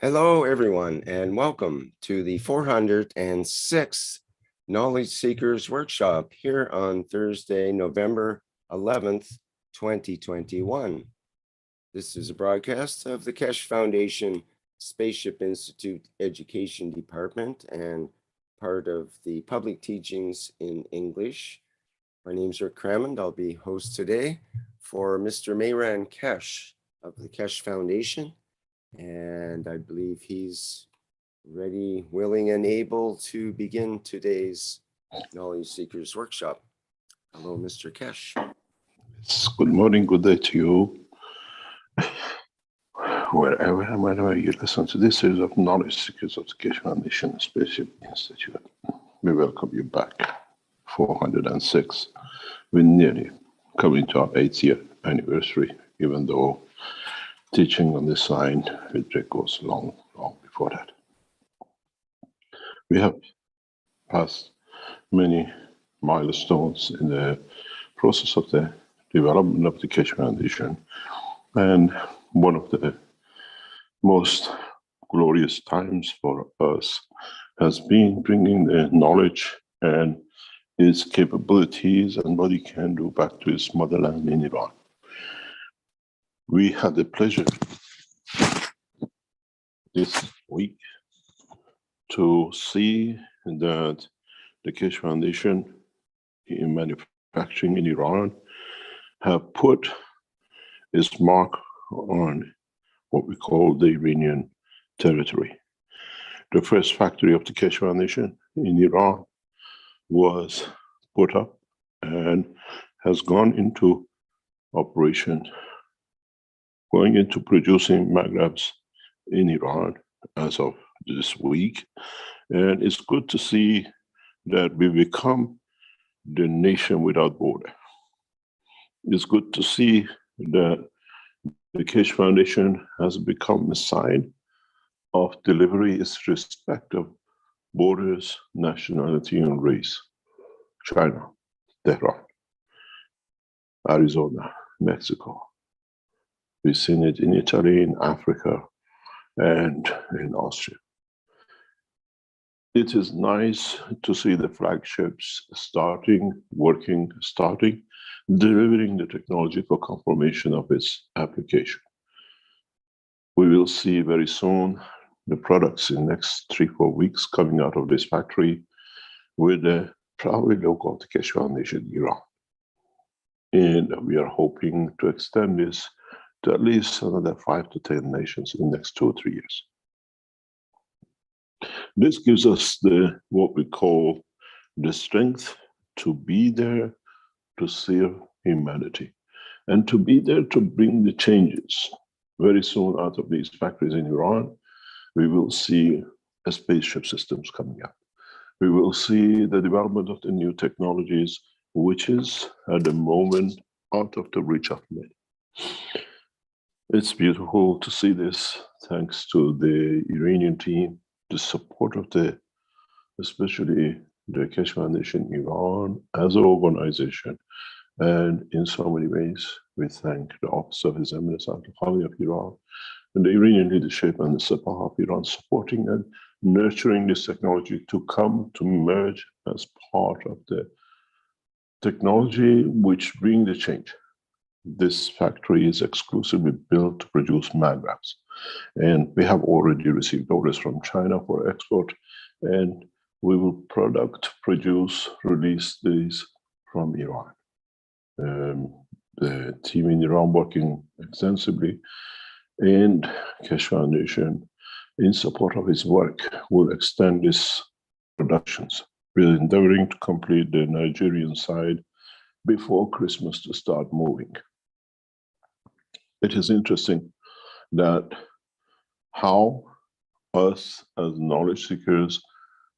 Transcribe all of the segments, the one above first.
Hello, everyone, and welcome to the 406th Knowledge Seekers Workshop here on Thursday, November 11th, 2021. This is a broadcast of the Keshe Foundation Spaceship Institute Education Department and part of the Public Teachings in English. My name is Rick Crammond. I'll be host today for Mr. Mehran Keshe of the Keshe Foundation. And I believe he's ready, willing, and able to begin today's Knowledge Seekers Workshop. Hello, Mr. Keshe. Good morning, good day to you. Wherever and whenever you listen to this series of Knowledge Seekers of the Keshe Foundation Spaceship Institute, we welcome you back. 406. We're nearly coming to our 8th year anniversary, even though teaching on this sign with Rick goes long before that. We have passed many milestones in the process of the development of the Keshe Foundation, and one of the most glorious times for us has been bringing the knowledge and its capabilities and what he can do back to his motherland in Iran. We had the pleasure this week to see that the Keshe Foundation in manufacturing in Iran have put its mark on what we call the Iranian territory. The first factory of the Keshe Foundation in Iran was put up and has gone into operation, going into producing magnums in Iran as of this week. And it's good to see that we become the nation without border. It's good to see that the Keshe Foundation has become a sign of delivery irrespective of borders, nationality, and race. China, Tehran, Arizona, Mexico. We've seen it in Italy, in Africa, and in Austria. It is nice to see the flagships delivering the technology for confirmation of its application. We will see very soon the products in the next 3-4 weeks coming out of this factory with the probably logo of the Keshe Foundation Iran. And we are hoping to extend this to at least another 5 to 10 nations in the next 2 or 3 years. This gives us what we call the strength to be there to serve humanity and to be there to bring the changes. Very soon out of these factories in Iran, we will see spaceship systems coming up. We will see the development of the new technologies, which is at the moment out of the reach of men. It's beautiful to see this, thanks to the Iranian team, the support of especially the Keshe Foundation Iran as an organization. And in so many ways, we thank the Office of His Eminence Al-Khali of Iran and the Iranian leadership and the Sepah of Iran supporting and nurturing this technology to come to merge as part of the technology which bring the change. This factory is exclusively built to produce magnums, and we have already received orders from China for export, and we will release these from Iran. The team in Iran working extensively, and Keshe Foundation, in support of his work, will extend these productions. We're endeavoring to complete the Nigerian side before Christmas to start moving. It is interesting that how us as knowledge seekers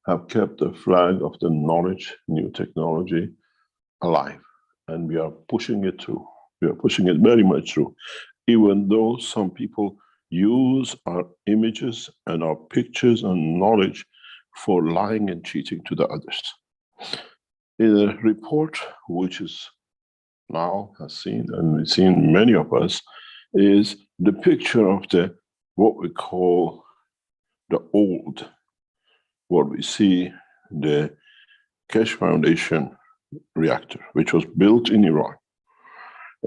have kept the flag of the knowledge, new technology alive. And we are pushing it through. We are pushing it very much through. Even though some people use our images and our pictures and knowledge for lying and cheating to the others. In a report which is now has seen, and we've seen many of us, is the picture of what we call the old, what we see, the Keshe Foundation reactor, which was built in Iran.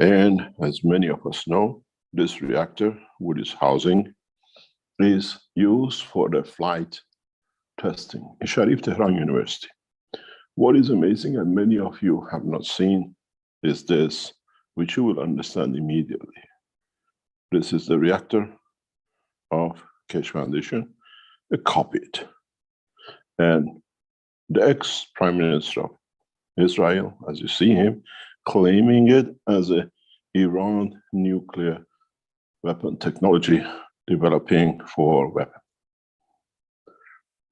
And as many of us know, this reactor with its housing is used for the flight testing in Sharif Tehran University. What is amazing, and many of you have not seen, is this, which you will understand immediately. This is the reactor of Keshe Foundation, a copy it. And the ex-Prime Minister of Israel, as you see him, claiming it as a Iran nuclear weapon technology developing for weapon.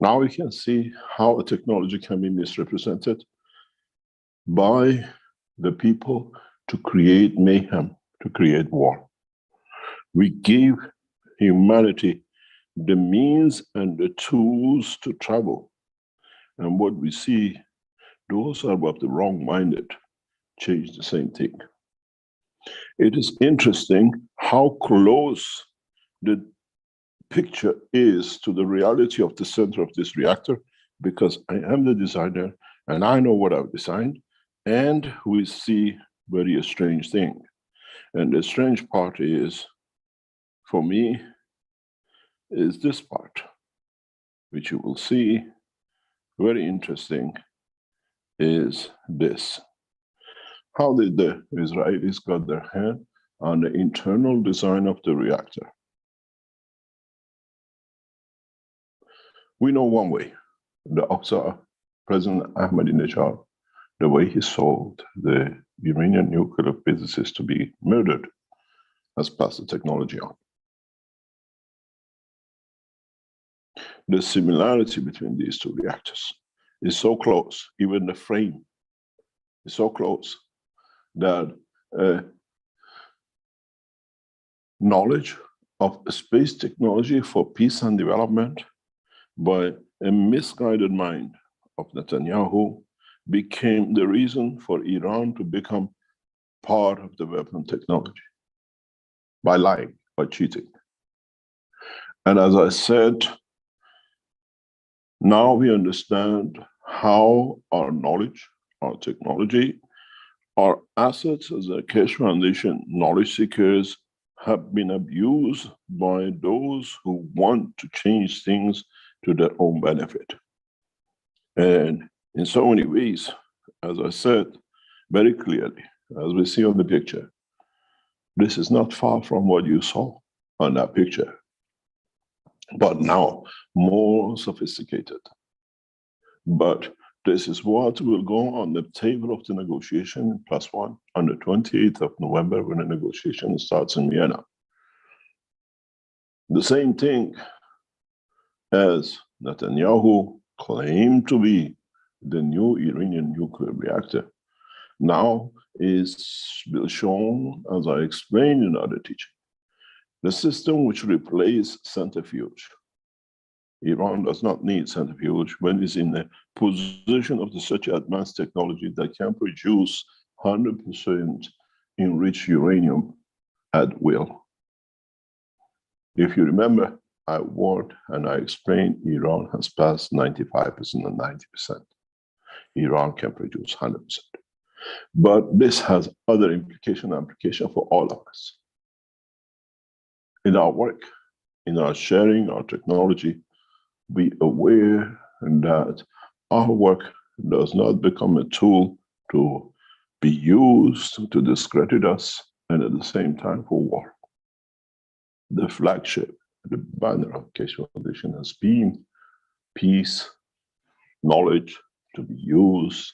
Now we can see how a technology can be misrepresented by the people to create mayhem, to create war. We give humanity the means and the tools to travel. And what we see, those are of the wrong-minded change the same thing. It is interesting how close the picture is to the reality of the center of this reactor, because I am the designer and I know what I've designed, and we see very strange thing. And the strange part is, for me, is this part, which you will see, very interesting, is this. How did the Israelis got their hand on the internal design of the reactor? We know one way, the Officer President Ahmadinejad, the way he sold the Iranian nuclear physicist to be murdered, has passed the technology on. The similarity between these two reactors is so close, even the frame is so close, that knowledge of space technology for peace and development by a misguided mind of Netanyahu became the reason for Iran to become part of the weapon technology, by lying, by cheating. And as I said, now we understand how our knowledge, our technology, our assets as a Keshe Foundation knowledge seekers have been abused by those who want to change things to their own benefit. And in so many ways, as I said very clearly, as we see on the picture, this is not far from what you saw on that picture, but now more sophisticated. But this is what will go on the table of the negotiation +1 on the 28th of November when the negotiation starts in Vienna. The same thing as Netanyahu claimed to be the new Iranian nuclear reactor, now is shown, as I explained in other teaching. The system which replaces centrifuge. Iran does not need centrifuge when it's in a position of such advanced technology that can produce 100% enriched uranium at will. If you remember, I warned and I explained Iran has passed 95% and 90%. Iran can produce 100%. But this has other implication and application for all of us. In our work, in our sharing, our technology, be aware that our work does not become a tool to be used to discredit us and at the same time for war. The flagship, the banner of Keshe Foundation has been peace, knowledge to be used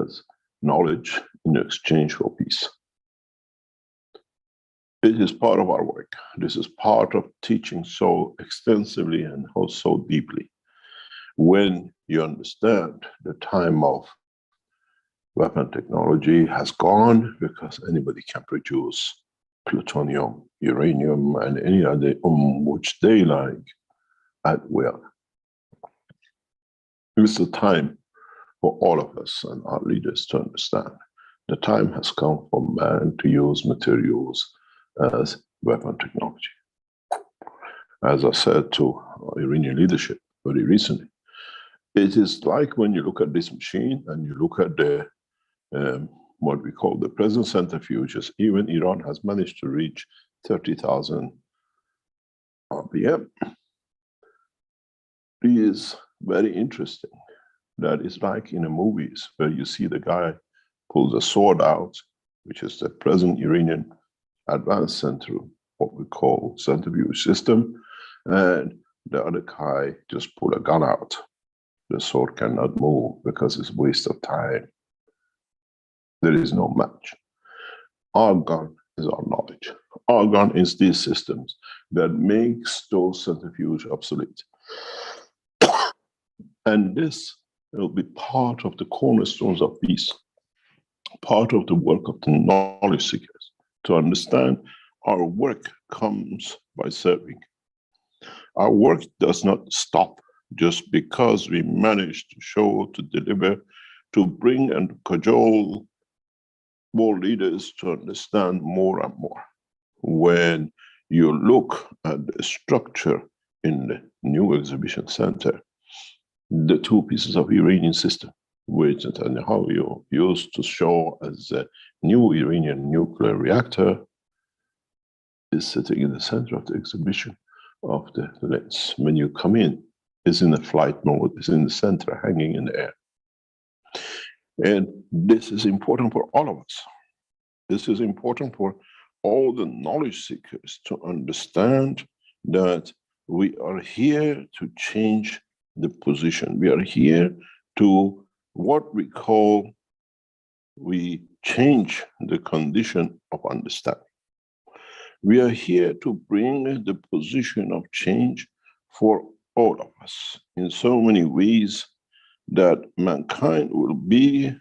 as knowledge in exchange for peace. It is part of our work. This is part of teaching so extensively and so deeply. When you understand the time of weapon technology has gone, because anybody can produce plutonium, uranium, and any other which they like at will. It's the time for all of us and our leaders to understand the time has come for man to use materials as weapon technology. as I said to Iranian leadership very recently. It is like when you look at this machine and you look at the what we call the present centrifuges, even Iran has managed to reach 30,000 RPM. It is very interesting. That is like in the movies where you see the guy pulls a sword out, which is the present Iranian advanced centrifuge, what we call centrifuge system, and the other guy just pull a gun out. The sword cannot move because it's a waste of time. There is no match. Our gun is our knowledge. Our gun is these systems that makes those centrifuges obsolete. And this will be part of the cornerstones of peace, part of the work of the knowledge seekers, to understand our work comes by serving. Our work does not stop just because we manage to show, to deliver, to bring and cajole more leaders to understand more and more. When you look at the structure in the new exhibition center, the two pieces of Iranian system, which Netanyahu used to show as a new Iranian nuclear reactor, is sitting in the center of the exhibition of the lens. When you come in, it's in the flight mode, it's in the center, hanging in the air. And this is important for all of us. This is important for all the knowledge seekers to understand that we are here to change the position. We are here to what we call, we change the condition of understanding. We are here to bring the position of change for all of us in so many ways that mankind will be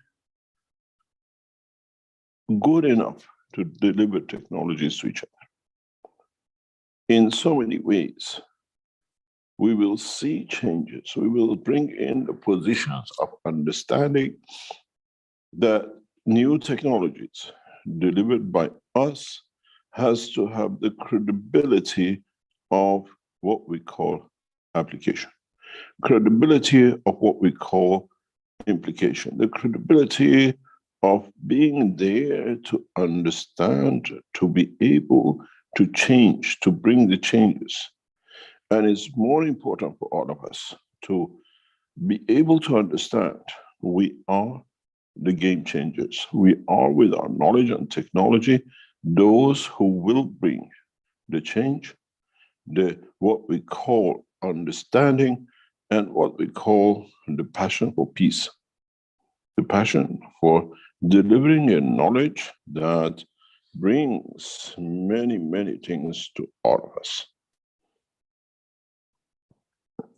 good enough to deliver technologies to each other. In so many ways, we will see changes. We will bring in the positions of understanding that new technologies delivered by us has to have the credibility of what we call application, credibility of what we call implication, the credibility of being there to understand, to be able to change, to bring the changes. And it's more important for all of us to be able to understand we are the game changers. We are, with our knowledge and technology, those who will bring the change, the what we call understanding, and what we call the passion for peace. The passion for delivering a knowledge that brings many, many things to all of us.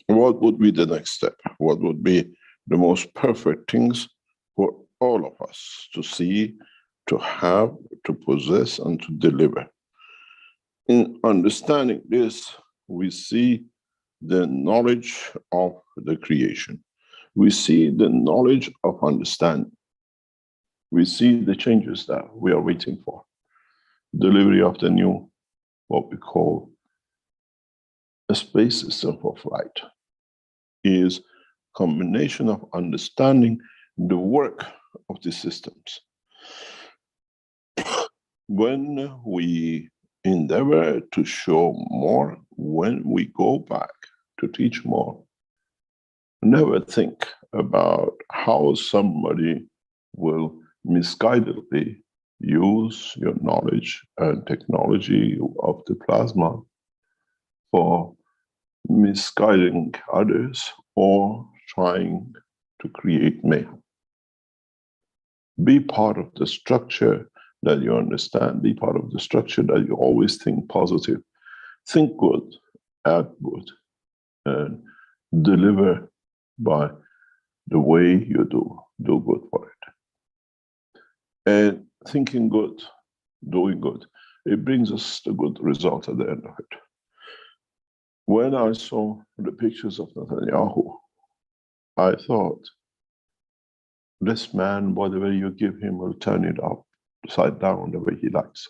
What would be the next step? What would be the most perfect things for all of us to see, to have, to possess, and to deliver? In understanding this, we see the knowledge of the creation. We see the knowledge of understanding. We see the changes that we are waiting for. Delivery of the new, what we call a space system for flight, is combination of understanding the work of the systems. When we endeavor to show more, when we go back to teach more, never think about how somebody will misguidedly use your knowledge and technology of the plasma for misguiding others or trying to create mayhem. Be part of the structure that you understand. Be part of the structure that you always think positive. Think good, act good, and deliver by the way you do good for it. And thinking good, doing good, it brings us the good result at the end of it. When I saw the pictures of Netanyahu, I thought, this man, whatever you give him, will turn it upside down the way he likes.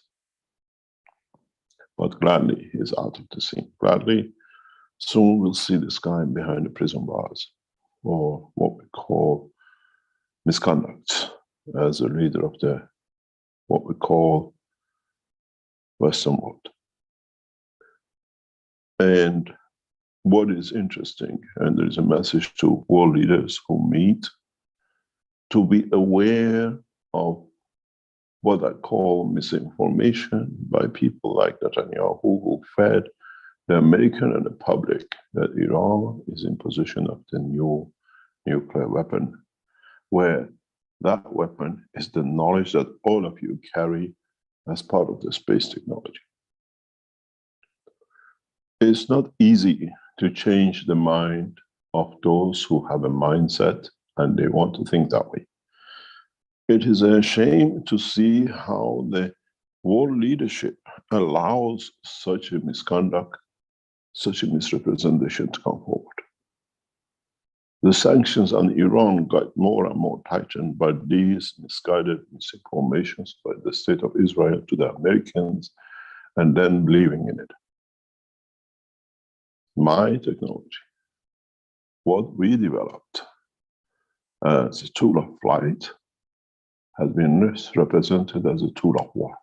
But gladly, he's out of the scene. Gladly, Soon we'll see this guy behind the prison bars, or what we call misconduct, as a leader of the what we call Western world. And what is interesting, and there is a message to world leaders who meet, to be aware of what I call misinformation by people like Netanyahu, who fed the American and the public that Iran is in possession of the new nuclear weapon, where that weapon is the knowledge that all of you carry as part of the space technology. It's not easy to change the mind of those who have a mindset and they want to think that way. It is a shame to see how the world leadership allows such a misconduct, such a misrepresentation to come forward. The sanctions on Iran got more and more tightened by these misguided misinformations by the state of Israel to the Americans, and then believing in it. My technology, what we developed as a tool of flight, has been misrepresented as a tool of war.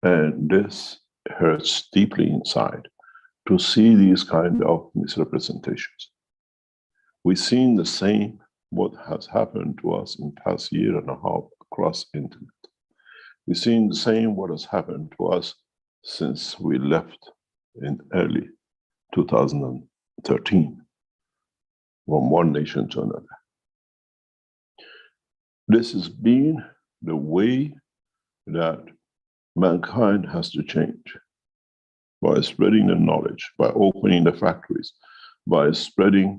And this hurts deeply inside to see these kind of misrepresentations. We've seen the same what has happened to us in the past year and a half across the internet. We've seen the same what has happened to us since we left in early 2013 from one nation to another. This has been the way that mankind has to change, by spreading the knowledge, by opening the factories, by spreading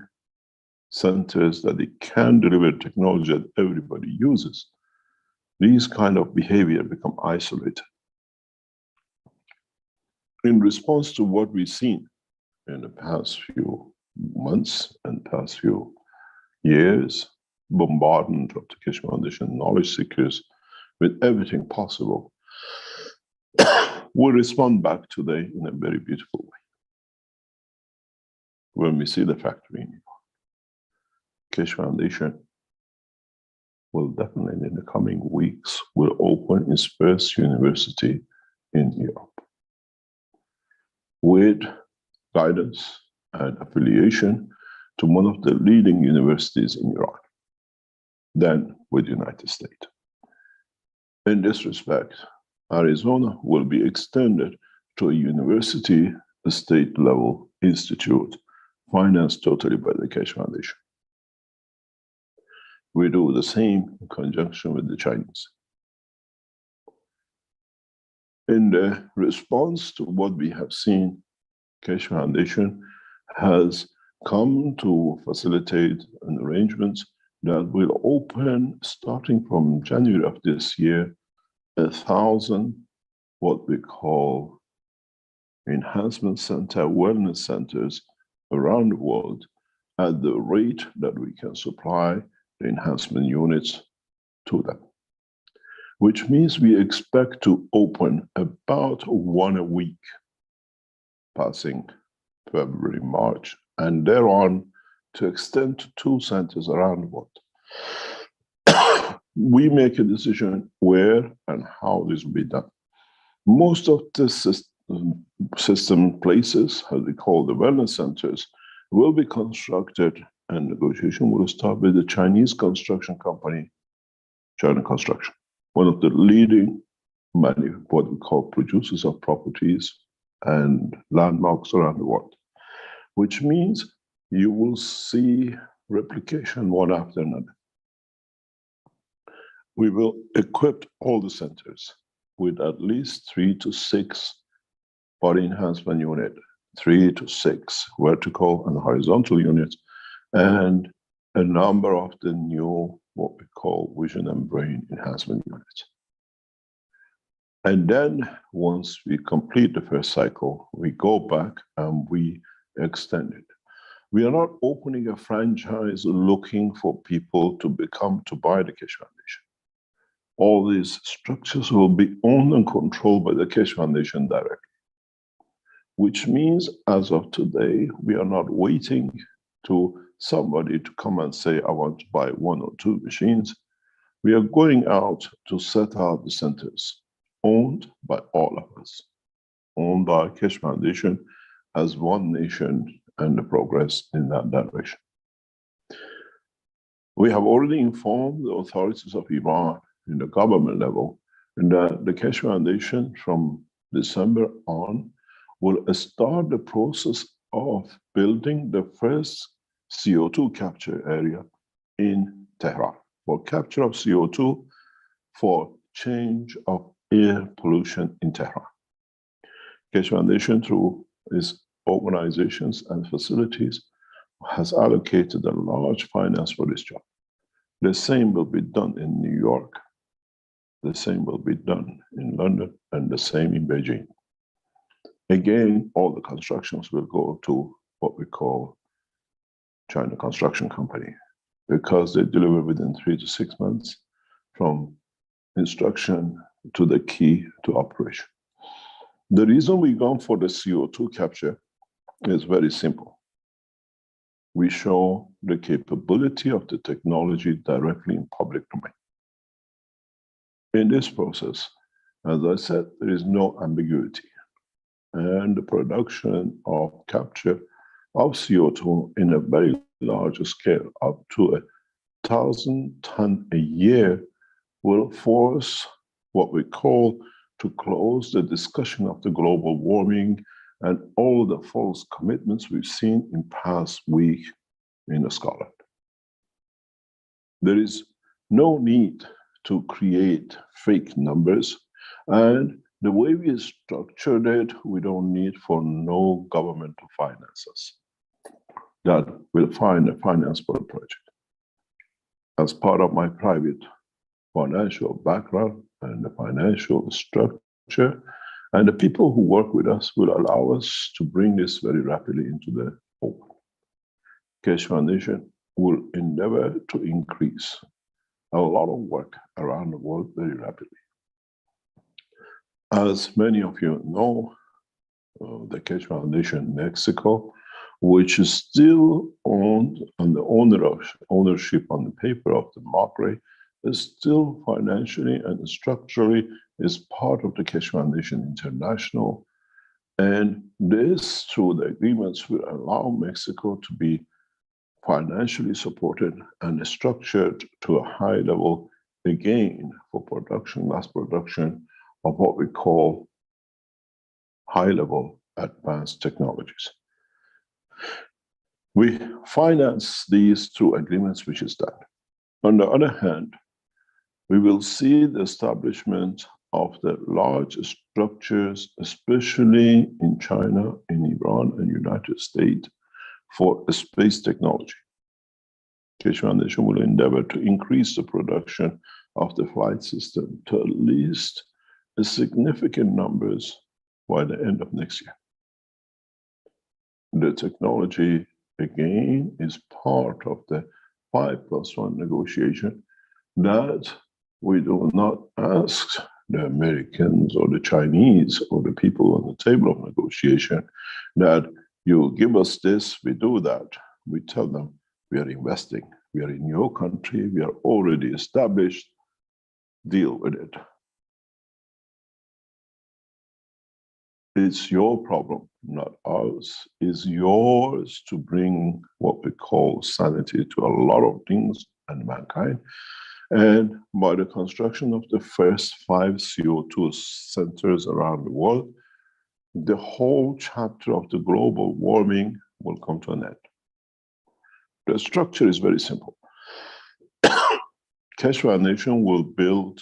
centers that they can deliver technology that everybody uses. These kind of behavior become isolated. In response to what we've seen in the past few months and past few years, bombardment of the Keshe Foundation knowledge seekers with everything possible, we respond back today in a very beautiful way. When we see the factory in Keshe Foundation will definitely in the coming weeks will open its first university in Europe, with guidance and affiliation to one of the leading universities in Iran, then with the United States. In this respect, Arizona will be extended to a university, a state-level institute, financed totally by the Keshe Foundation. We do the same in conjunction with the Chinese. In the response to what we have seen, Keshe Foundation has come to facilitate an arrangement that will open, starting from January of this year, 1,000 what we call enhancement center, wellness centers around the world at the rate that we can supply the enhancement units to them. Which means we expect to open about one a week, passing February, March, and thereon to extend to 2 centers around the world. We make a decision where and how this will be done. Most of the system places, as we call the wellness centers, will be constructed, and negotiation will start with the Chinese construction company, China Construction, one of the leading what we call producers of properties and landmarks around the world, which means you will see replication one after another. We will equip all the centers with at least 3 to 6 body enhancement units, 3 to 6 vertical and horizontal units, and a number of the new, what we call vision and brain enhancement units. And then once we complete the first cycle, we go back and we extend it. We are not opening a franchise looking for people to buy the Keshe Foundation. All these structures will be owned and controlled by the Keshe Foundation directly. which means as of today, we are not waiting to somebody to come and say, I want to buy 1 or 2 machines. We are going out to set out the centers owned by all of us, owned by Keshe Foundation as one nation and the progress in that direction. We have already informed the authorities of Iran in the government level that the Keshe Foundation from December on will start the process of building the first CO2 capture area in Tehran for capture of CO2 for change of air pollution in Tehran. Keshe Foundation, through its organizations and facilities, has allocated a large finance for this job. The same will be done in New York, the same will be done in London, and the same in Beijing. Again, all the constructions will go to what we call China Construction Company, because they deliver within 3 to 6 months from instruction to the key to operation. The reason we've gone for the CO2 capture is very simple. We show the capability of the technology directly in public domain. In this process, as I said, there is no ambiguity. And the production of capture of CO2 in a very large scale, up to 1,000 tons a year, will force what we call to close the discussion of the global warming and all the false commitments we've seen in past week in Scotland. There is no need to create fake numbers, and the way we structured it, we don't need for no government to finance us. That will find a finance for the project. As part of my private financial background and the financial structure, and the people who work with us will allow us to bring this very rapidly into the open. Keshe Foundation will endeavor to increase a lot of work around the world very rapidly. As many of you know, the Keshe Foundation Mexico, which is still owned and the ownership on the paper of the Macri, is still financially and structurally is part of the Keshe Foundation International. And this, through the agreements, will allow Mexico to be financially supported and structured to a high level, again, for production, mass production of what we call high-level advanced technologies. We finance these through agreements, which is done. On the other hand, we will see the establishment of the large structures, especially in China, in Iran, and United States, for space technology. Keshe Foundation will endeavor to increase the production of the flight system to at least a significant numbers by the end of next year. The technology, again, is part of the 5+1 negotiation that we do not ask the Americans or the Chinese or the people on the table of negotiation that you give us this, we do that. We tell them we are investing, we are in your country, we are already established, deal with it. It's your problem, not ours. It's yours to bring what we call sanity to a lot of things and mankind. And by the construction of the first 5 CO2 centers around the world, the whole chapter of the global warming will come to an end. The structure is very simple. Keshe Foundation will build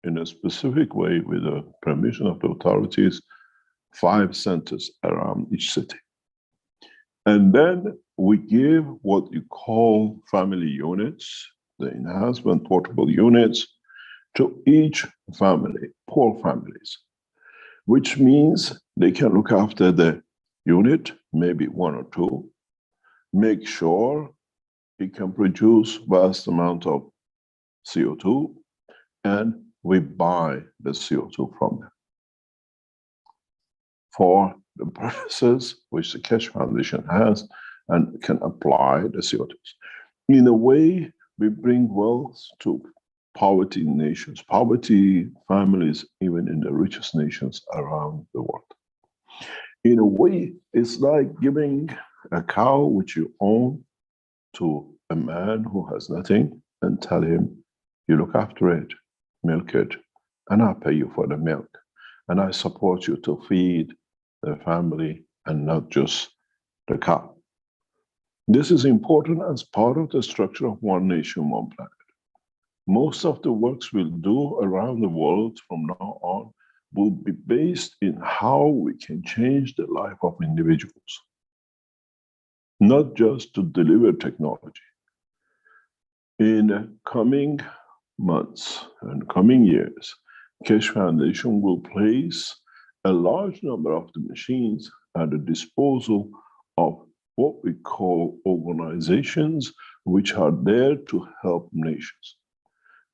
in a specific way with the permission of the authorities 5 centers around each city. And then we give what you call family units, the enhancement portable units, to each family, poor families, which means they can look after the unit, maybe 1 or 2, make sure it can produce vast amount of CO2, and we buy the CO2 from them for the process which the Keshe Foundation has and can apply the CO2s. In a way, we bring wealth to poverty nations, poverty families, even in the richest nations around the world. In a way, it's like giving a cow which you own to a man who has nothing and tell him, you look after it, milk it, and I'll pay you for the milk. And I support you to feed the family and not just the cow. This is important as part of the structure of One Nation, One Planet. Most of the works we'll do around the world from now on will be based in how we can change the life of individuals, not just to deliver technology. In the coming months and coming years, Keshe Foundation will place a large number of the machines at the disposal of what we call organizations which are there to help nations.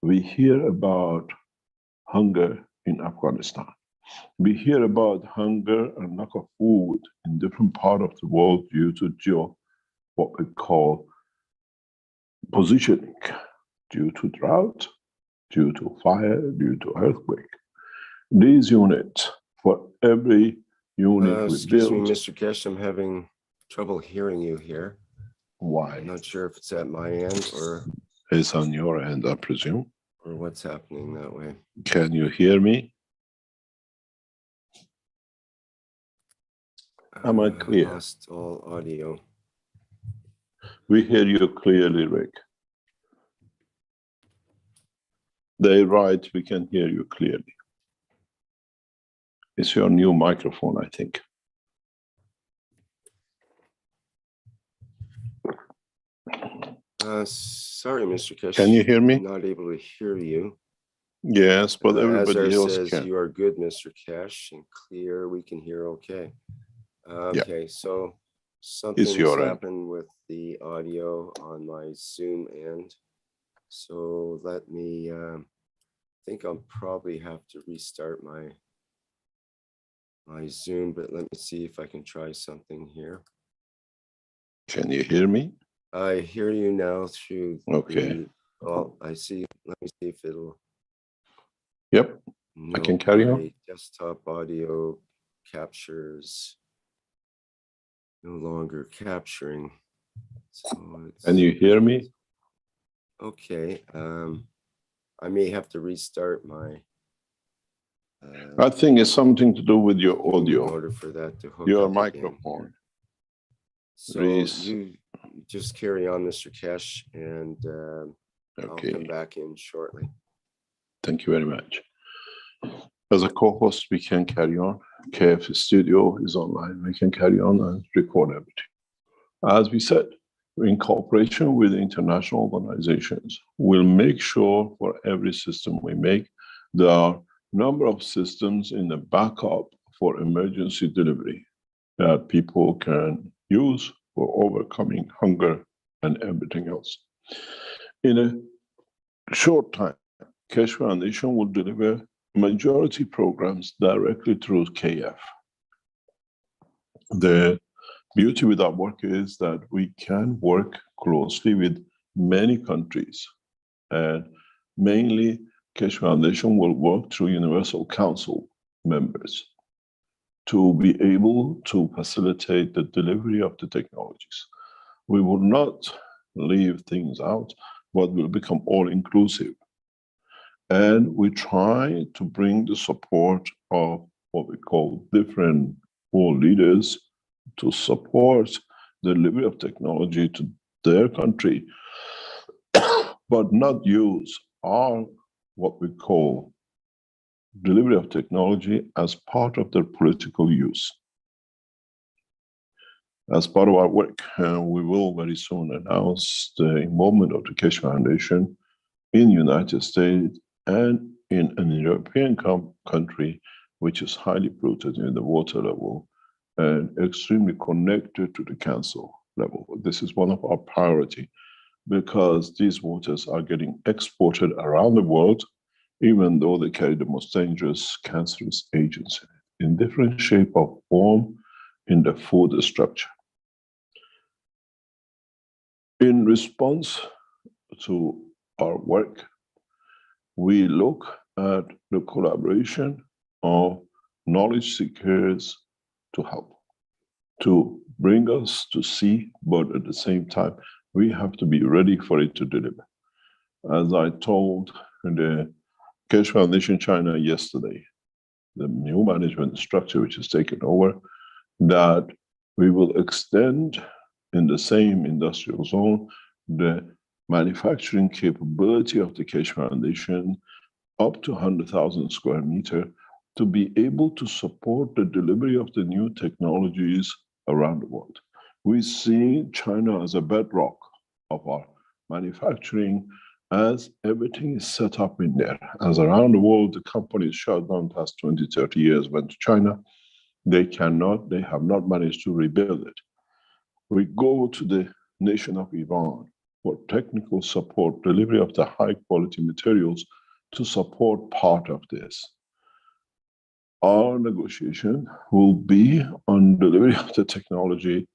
We hear about hunger in Afghanistan. We hear about hunger and lack of food in different parts of the world due to what we call positioning, due to drought, due to fire, due to earthquake. These units, for every unit we Excuse me, build. Mr. Keshe, I'm having trouble hearing you here. Why? I'm not sure if it's at my end or It's on your end, I presume. what's happening that way. Can you hear me? Am I clear? Lost all audio. We hear you clearly, Rick. They write, we can hear you clearly. It's your new microphone, I think. Sorry, Mr. Keshe. Can you hear me? I'm not able to hear you. Yes, but everybody Azar else says can. you are good, Mr. Keshe, and clear. We can hear okay. Okay, so something's your end. happened with the audio on my Zoom end. So let me, think I'll probably have to restart my Zoom, but let me see if I can try something here. Can you hear me? I hear you now through Okay. I see. Let me see if it'll. Yep. I can carry on. My desktop audio captures no longer capturing. So Can you hear me? Okay. I may have to restart my. I think it's something to do with your in audio, order for that to hook your up again microphone. here. So Please. you just carry on, Mr. Keshe, and I'll Okay. come back in shortly. Thank you very much. As a co-host, we can carry on. KF Studio is online. We can carry on and record everything. As we said, in cooperation with international organizations, we'll make sure for every system we make, there are a number of systems in the backup for emergency delivery that people can use for overcoming hunger and everything else. In a short time, Keshe Foundation will deliver majority programs directly through KF. The beauty with our work is that we can work closely with many countries, and mainly Keshe Foundation will work through Universal Council members to be able to facilitate the delivery of the technologies. We will not leave things out, but will become all-inclusive. And we try to bring the support of what we call different world leaders to support the delivery of technology to their country, but not use our, what we call, delivery of technology as part of their political use. As part of our work, we will very soon announce the involvement of the Keshe Foundation in the United States and in an European country which is highly polluted in the water level and extremely connected to the council level. This is one of our priority because these waters are getting exported around the world, even though they carry the most dangerous cancerous agents in different shape or form. in the food structure. In response to our work, we look at the collaboration of knowledge seekers to help, to bring us to see, but at the same time, we have to be ready for it to deliver. As I told the Keshe Foundation China yesterday, the new management structure which is taken over, that we will extend in the same industrial zone the manufacturing capability of the Keshe Foundation up to 100,000 square meters to be able to support the delivery of the new technologies around the world. We see China as a bedrock of our manufacturing, as everything is set up in there. As around the world, the companies shut down past 20, 30 years, went to China. They have not managed to rebuild it. We go to the nation of Iran for technical support, delivery of the high quality materials to support part of this. Our negotiation will be on delivery of the technology,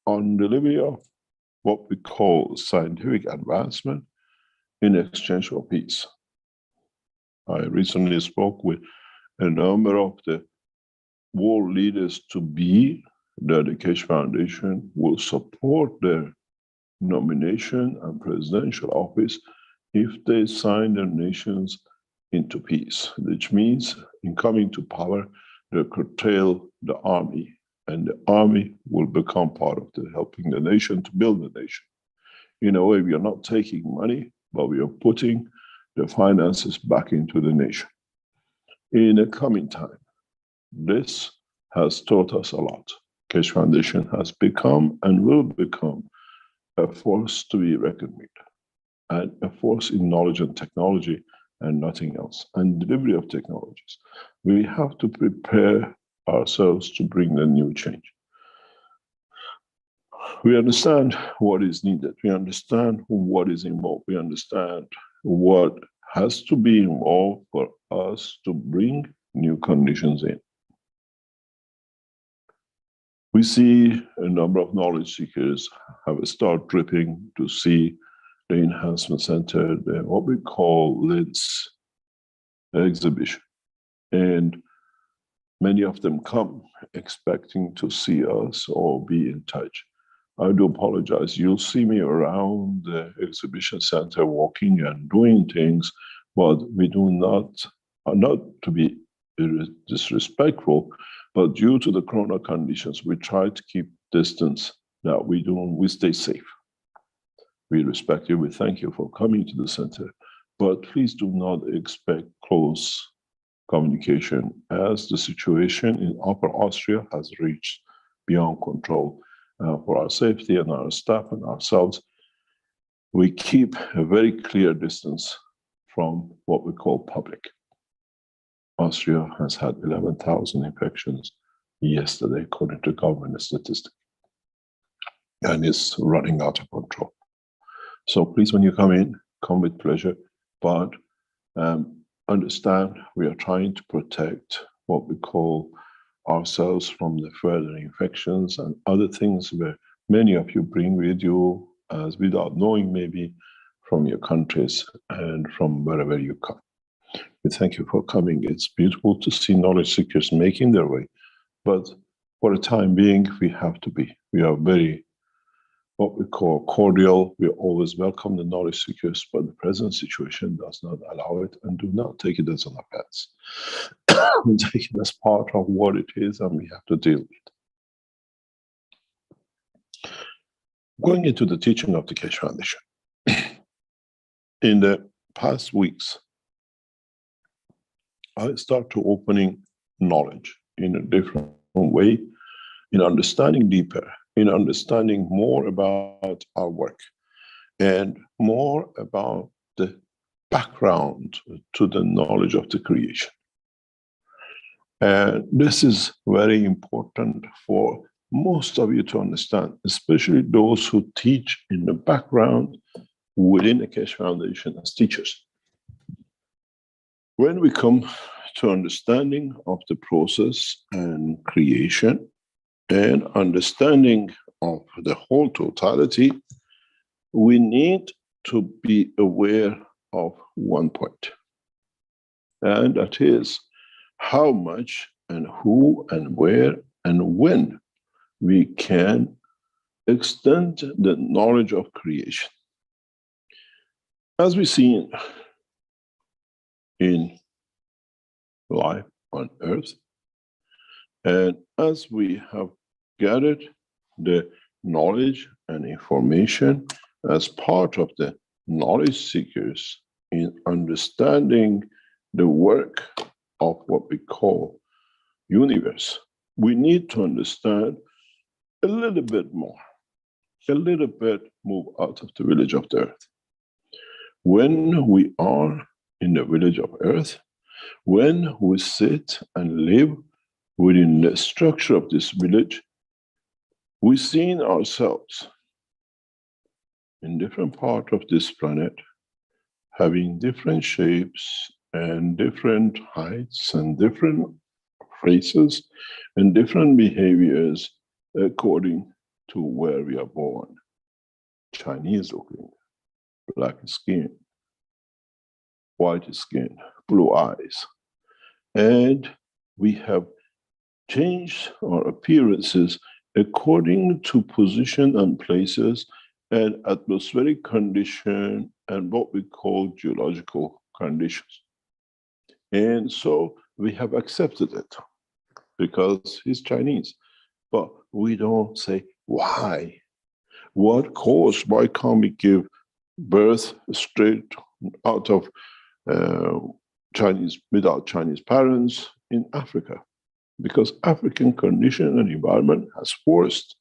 on delivery of what we call scientific advancement in exchange for peace. I recently spoke with a number of the world leaders to be that the Keshe Foundation will support their nomination and presidential office if they sign their nations into peace, which means in coming to power, they curtail the army, and the army will become part of the helping the nation to build the nation. In a way, we are not taking money, but we are putting the finances back into the nation. In the coming time, this has taught us a lot. Keshe Foundation has become and will become a force to be reckoned with, and a force in knowledge and technology and nothing else, and delivery of technologies. We have to prepare ourselves to bring the new change. We understand what is needed. We understand what is involved. We understand what has to be involved for us to bring new conditions in. We see a number of knowledge seekers have started dripping to see the Enhancement Center, what we call LINS exhibition. And many of them come expecting to see us or be in touch. I do apologize. You'll see me around the exhibition center walking and doing things, but we do not to be disrespectful, but due to the corona conditions, we try to keep distance. That we stay safe. We respect you. We thank you for coming to the center, but please do not expect close communication, as the situation in Upper Austria has reached beyond control. For our safety and our staff and ourselves, we keep a very clear distance from what we call public. Austria has had 11,000 infections yesterday, according to government statistics, and is running out of control. So please, when you come in, come with pleasure, but understand we are trying to protect what we call ourselves from the further infections and other things where many of you bring with you, as without knowing, maybe from your countries and from wherever you come. We thank you for coming. It's beautiful to see knowledge seekers making their way, but for the time being, we have to be. We are very, what we call cordial. We always welcome the knowledge seekers, but the present situation does not allow it, and do not take it as an offense. We take it as part of what it is, and we have to deal with it. Going into the teaching of the Keshe Foundation. In the past weeks, I start to opening knowledge in a different way, in understanding deeper, in understanding more about our work, and more about the background to the knowledge of the creation. And this is very important for most of you to understand, especially those who teach in the background within the Keshe Foundation as teachers. When we come to understanding of the process and creation and understanding of the whole totality, we need to be aware of one point, and that is how much and who and where and when we can extend the knowledge of creation. As we see in life on earth, and as we have gathered the knowledge and information as part of the knowledge seekers in understanding the work of what we call universe, we need to understand a little bit more, a little bit move out of the village of the earth. When we are in the village of earth, when we sit and live within the structure of this village, we see ourselves in different parts of this planet having different shapes and different heights and different faces and different behaviors according to where we are born. Chinese looking, black skin, white skin, blue eyes. And we have changed our appearances according to position and places and atmospheric condition and what we call geological conditions. And so we have accepted it because he's Chinese. But we don't say why. What caused? Why can't we give birth straight out of Chinese, without Chinese parents in Africa? Because African condition and environment has forced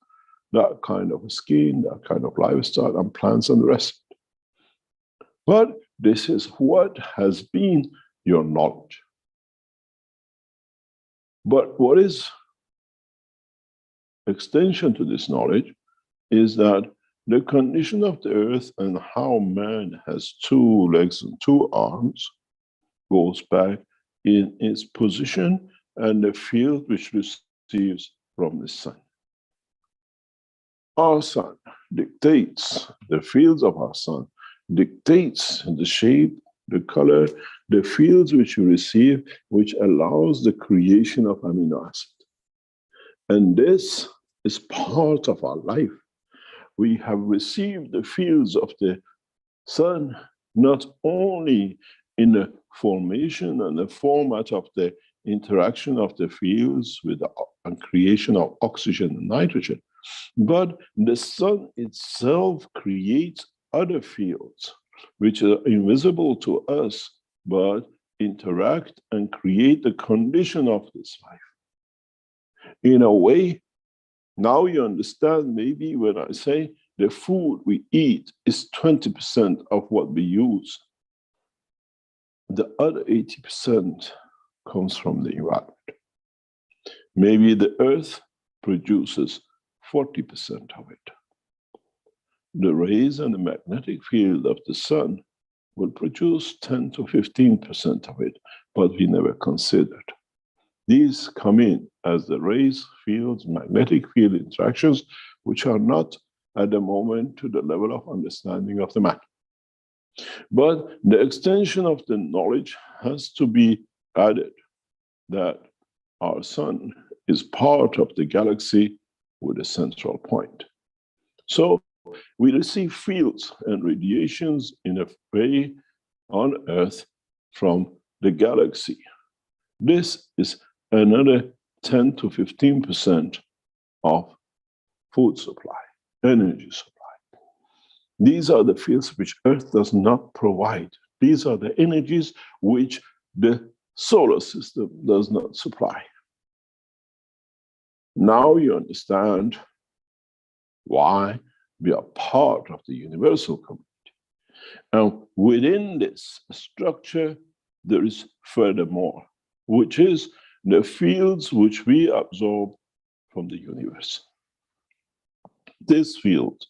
that kind of skin, that kind of lifestyle and plants and the rest. But this is what has been your knowledge. But what is extension to this knowledge is that the condition of the earth and how man has 2 legs and 2 arms goes back in its position and the field which receives from the sun. Our sun dictates, the fields of our sun dictates the shape, the color, the fields which you receive, which allows the creation of amino acid. And this is part of our life. We have received the fields of the sun, not only in the formation and the format of the interaction of the fields with the and creation of oxygen and nitrogen, but the sun itself creates other fields which are invisible to us, but interact and create the condition of this life. In a way, now you understand maybe when I say the food we eat is 20% of what we use. The other 80% comes from the environment. Maybe the earth produces 40% of it. The rays and the magnetic field of the sun will produce 10 to 15% of it, but we never considered. These come in as the rays, fields, magnetic field interactions, which are not at the moment to the level of understanding of the man. But the extension of the knowledge has to be added that our sun is part of the galaxy with a central point. So we receive fields and radiations in a way on Earth from the galaxy. This is another 10 to 15% of food supply, energy supply. These are the fields which Earth does not provide. These are the energies which the solar system does not supply. Now you understand why we are part of the universal community. And within this structure, there is furthermore, which is the fields which we absorb from the universe. This field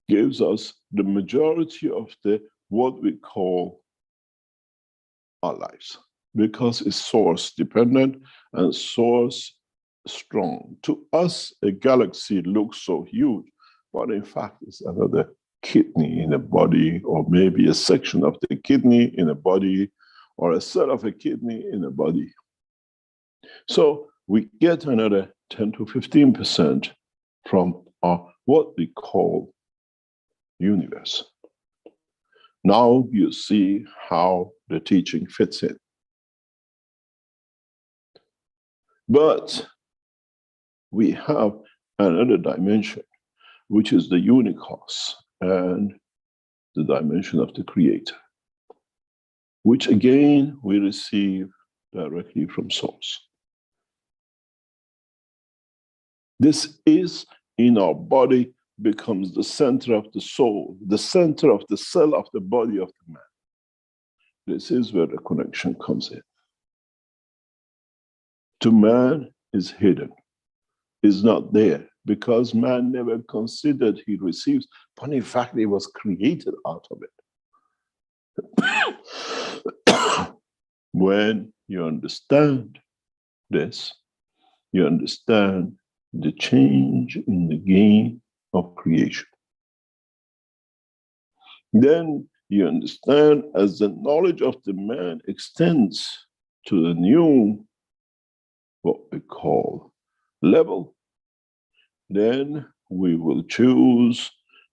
gives us the majority of the what we call our lives, because it's source dependent and source strong. To us, a galaxy looks so huge, but in fact, it's another kidney in a body, or maybe a section of the kidney in a body, or a cell of a kidney in a body. So we get another 10 to 15% from our, what we call universe. Now you see how the teaching fits in. But we have another dimension, which is the unicos and the dimension of the creator, which again we receive directly from source. This is in our body, becomes the center of the soul, the center of the cell of the body of the man. This is where the connection comes in. To man is hidden, is not there, because man never considered he receives, but in fact he was created out of it. When you understand this, you understand the change in the game of creation. Then you understand, as the knowledge of the man extends to the new, what we call level, then we will choose,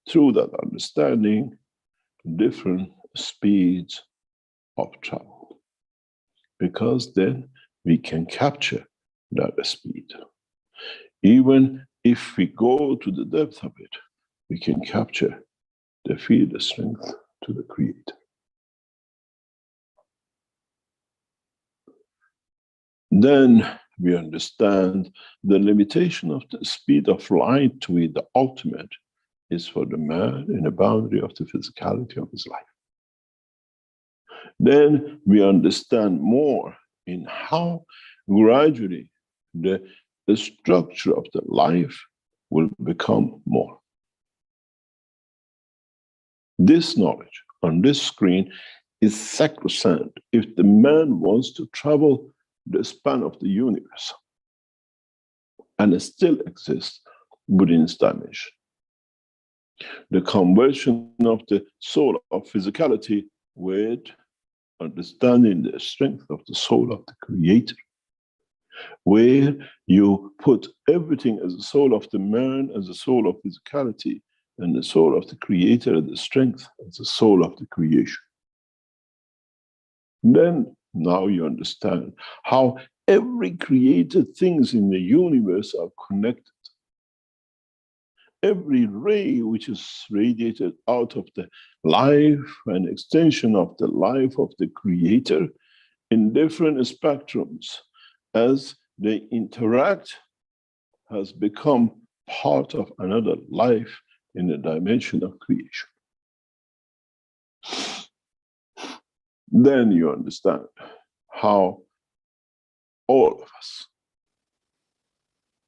through that understanding, different speeds of travel. Because then we can capture that speed. Even if we go to the depth of it, we can capture the feed the strength to the creator. Then we understand the limitation of the speed of light to be the ultimate is for the man in the boundary of the physicality of his life. Then we understand more in how gradually the structure of the life will become more. This knowledge on this screen is sacrosanct if the man wants to travel the span of the universe, and it still exists within its dimension. The conversion of the soul of physicality with understanding the strength of the soul of the creator, where you put everything as the soul of the man, as the soul of physicality, and the soul of the creator, the strength as the soul of the creation. Then now you understand how every created things in the universe are connected. Every ray which is radiated out of the life and extension of the life of the creator in different spectrums, as they interact, has become part of another life in the dimension of creation. Then you understand how all of us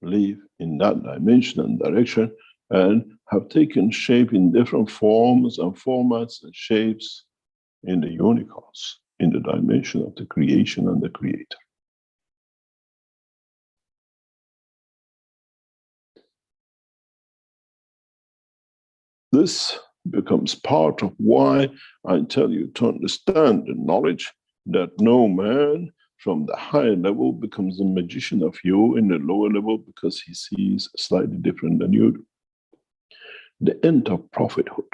live in that dimension and direction and have taken shape in different forms and formats and shapes in the unicos, in the dimension of the creation and the creator. This becomes part of why I tell you to understand the knowledge that no man from the higher level becomes the magician of you in the lower level because he sees slightly different than you do. The end of prophethood,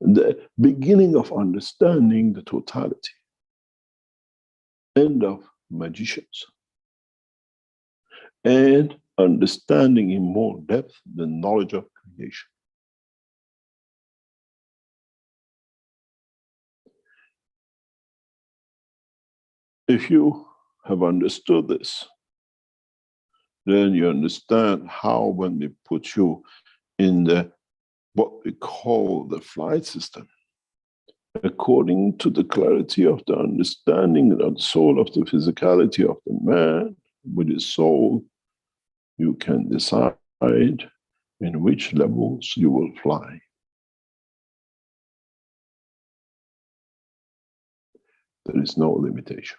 the beginning of understanding the totality, end of magicians, and understanding in more depth the knowledge of creation. If you have understood this, then you understand how when they put you in the what we call the flight system, according to the clarity of the understanding of the soul of the physicality of the man with his soul, you can decide in which levels you will fly. There is no limitation,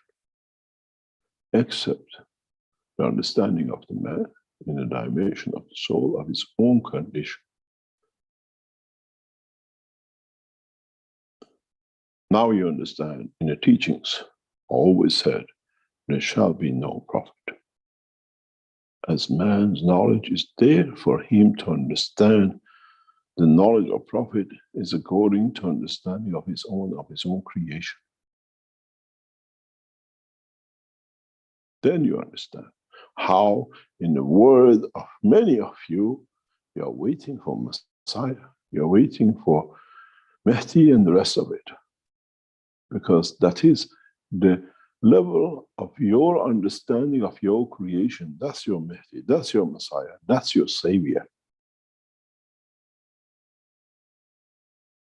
except the understanding of the man in the dimension of the soul of his own condition. Now you understand, in the teachings, always said, there shall be no prophet. As man's knowledge is there for him to understand, the knowledge of prophet is according to understanding of his own creation. Then you understand how, in the word of many of you, you are waiting for Messiah, you are waiting for Mahdi and the rest of it. Because that is the level of your understanding of your creation. That's your Mahdi, that's your Messiah, that's your Savior.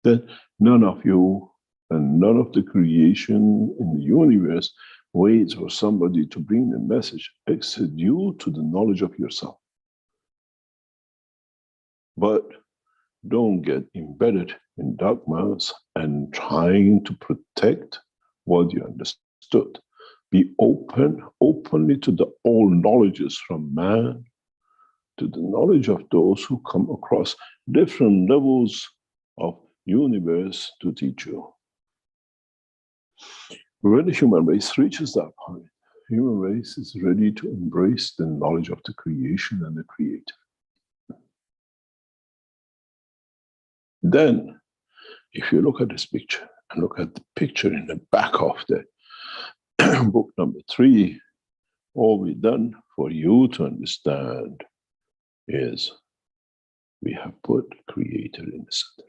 Then none of you and none of the creation in the universe waits for somebody to bring the message except you to the knowledge of yourself. But don't get embedded in dogmas and trying to protect what you understood. Be openly to the all knowledges from man, to the knowledge of those who come across different levels of universe to teach you. When the human race reaches that point, the human race is ready to embrace the knowledge of the creation and the creator. Then, if you look at this picture and look at the picture in the back of the book number 3, all we've done for you to understand is we have put Creator in the center.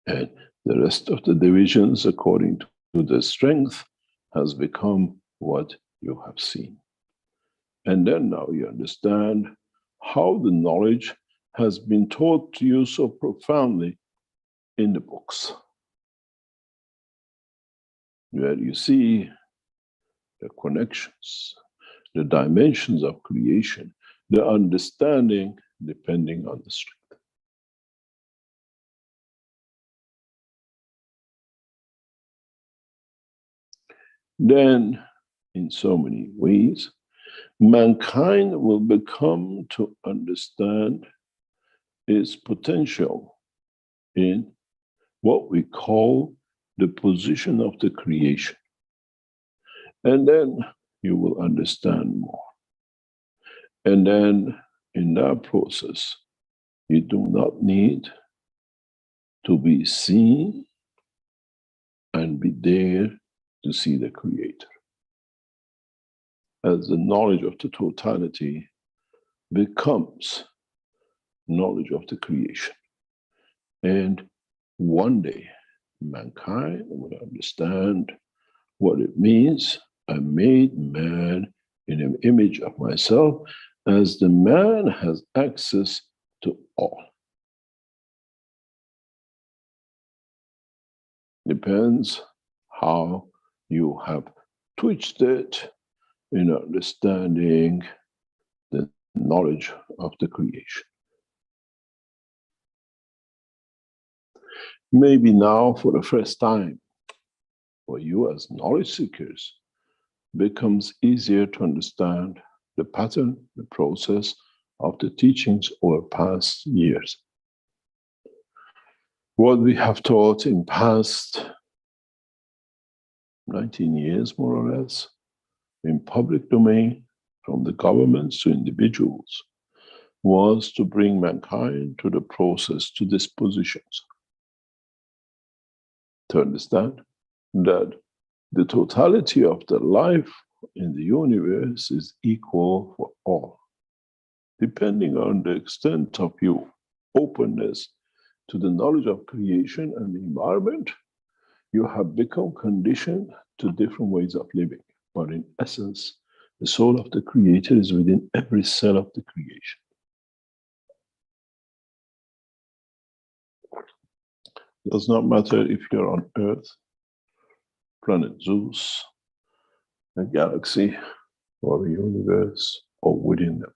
And the rest of the divisions, according to the strength, has become what you have seen. And then now you understand how the knowledge has been taught to you so profoundly in the books, where you see the connections, the dimensions of creation, the understanding depending on the strength. Then, in so many ways, mankind will become to understand its potential in what we call the position of the creation. And then you will understand more. And then in that process, you do not need to be seen and be there to see the Creator. As the knowledge of the totality becomes knowledge of the creation. And one day, mankind will understand what it means. I made man in an image of myself, as the man has access to all. Depends how you have twitched it in understanding the knowledge of the creation. Maybe now, for the first time, for you as knowledge seekers, becomes easier to understand the pattern, the process of the teachings over past years. What we have taught in past 19 years, more or less, in public domain, from the governments to individuals, was to bring mankind to the process, to dispositions. To understand that the totality of the life in the universe is equal for all. Depending on the extent of your openness to the knowledge of creation and the environment, you have become conditioned to different ways of living. But in essence, the soul of the Creator is within every cell of the creation. It does not matter if you're on Earth, planet Zeus, a galaxy, or a universe, or within them.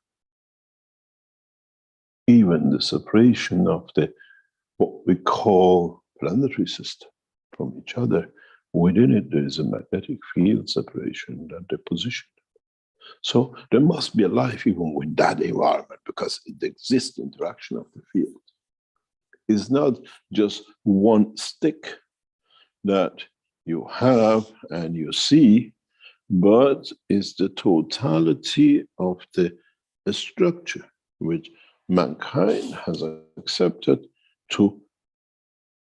Even the separation of the what we call planetary system from each other within it there is a magnetic field separation that they position. So there must be a life even with that environment, because it exists interaction of the field. It's not just one stick that you have and you see, but it's the totality of the structure which mankind has accepted to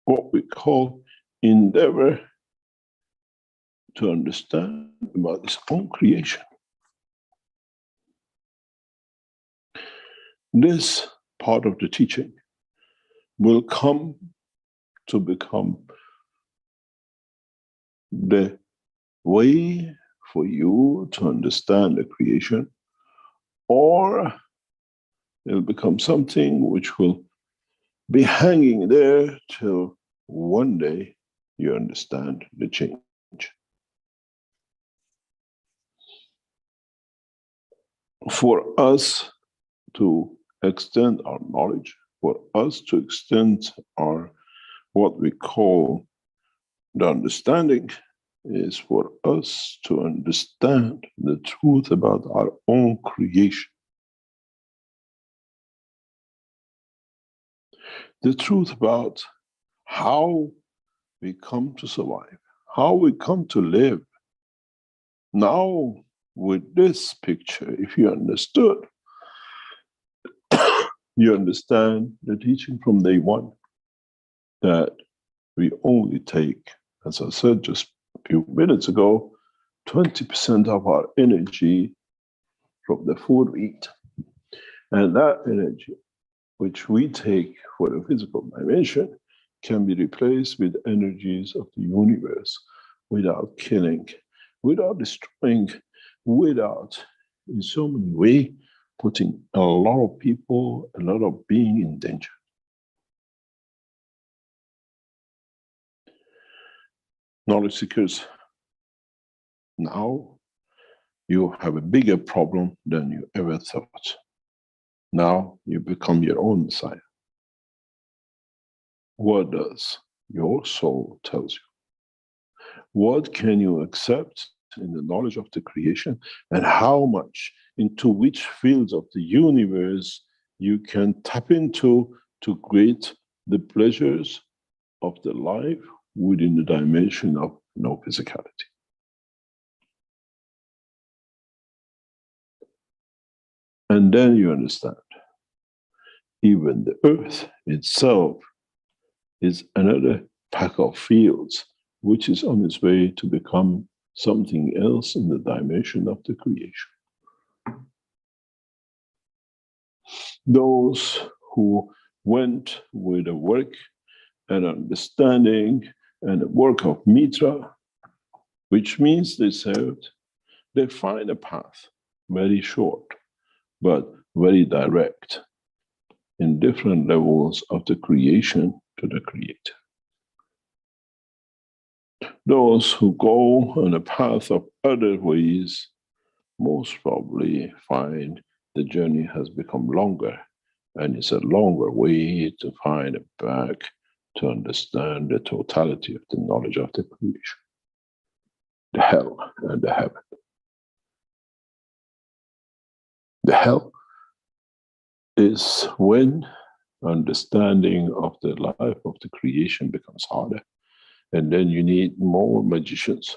what we call endeavor to understand about its own creation. This part of the teaching will come to become the way for you to understand the creation, or it'll become something which will be hanging there till one day you understand the change. For us to extend our knowledge, for us to extend our what we call the understanding, is for us to understand the truth about our own creation. The truth about how we come to survive, how we come to live. Now, with this picture, if you understood, you understand the teaching from day one, that we only take, as I said just a few minutes ago, 20% of our energy from the food we eat. And that energy, which we take for the physical dimension, can be replaced with energies of the universe without killing, without destroying, without, in so many ways, putting a lot of people, a lot of beings in danger. Knowledge seekers, now you have a bigger problem than you ever thought. Now you become your own Messiah. What does your soul tells you? What can you accept in the knowledge of the creation, and how much, into which fields of the universe you can tap into to create the pleasures of the life within the dimension of no physicality. And then you understand, even the earth itself is another pack of fields which is on its way to become something else in the dimension of the creation. Those who went with the work and understanding and the work of Mitra, which means they served, they find a path, very short, but very direct, in different levels of the creation to the creator. Those who go on a path of other ways most probably find the journey has become longer, and it's a longer way to find it back to understand the totality of the knowledge of the creation, the hell and the heaven. The hell is when understanding of the life of the creation becomes harder, and then you need more magicians.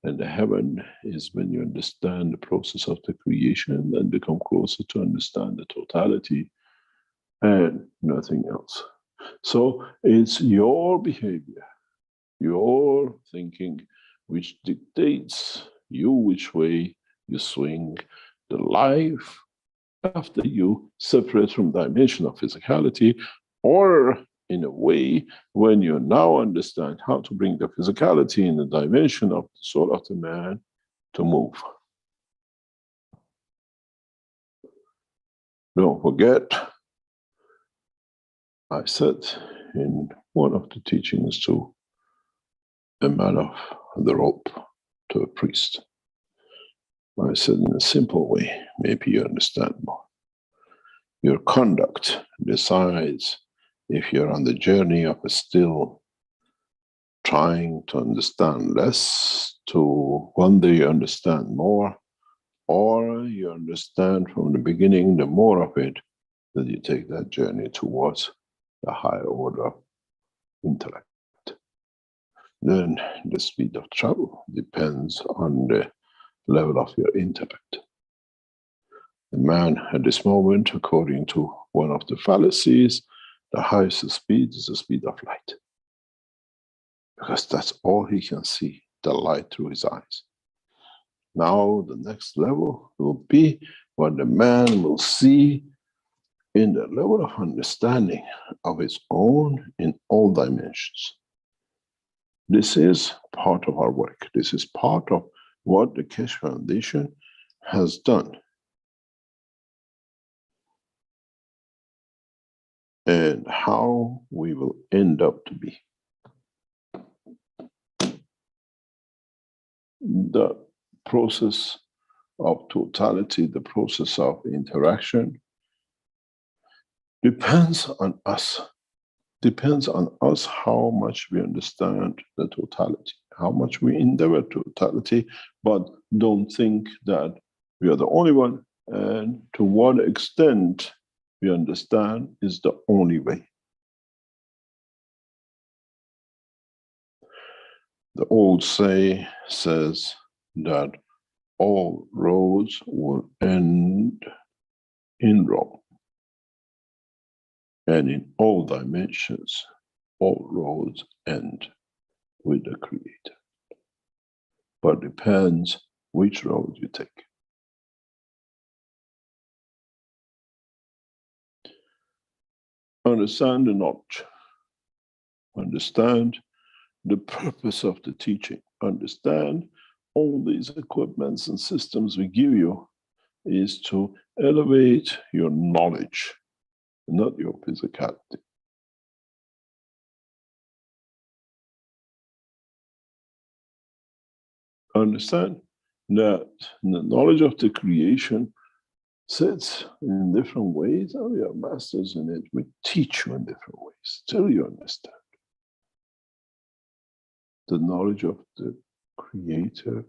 And the heaven is when you understand the process of the creation and become closer to understand the totality and nothing else. So it's your behavior, your thinking, which dictates you which way you swing the life after you separate from dimension of physicality, or in a way when you now understand how to bring the physicality in the dimension of the soul of the man to move. Don't forget, I said in one of the teachings to a man of the rope, to a priest, I said in a simple way, maybe you understand more. Your conduct decides if you're on the journey of a still trying to understand less to one day you understand more, or you understand from the beginning the more of it, that you take that journey towards the higher order of intellect. Then the speed of travel depends on the level of your intellect. The man at this moment, according to one of the fallacies, the highest speed is the speed of light. Because that's all he can see, the light through his eyes. Now the next level will be what the man will see in the level of understanding of his own in all dimensions. This is part of our work. This is part of what the Keshe Foundation has done. And how we will end up to be. The process of totality, the process of interaction, depends on us. Depends on us how much we understand the totality, how much we endeavor totality, but don't think that we are the only one, and to what extent we understand is the only way. The old say says that all roads will end in Rome. And in all dimensions, all roads end with the Creator. But it depends which road you take. Understand the knowledge. Understand the purpose of the teaching. Understand all these equipments and systems we give you is to elevate your knowledge, not your physicality. Understand that the knowledge of the creation sits in different ways, and we are masters in it. We teach you in different ways till you understand. The knowledge of the Creator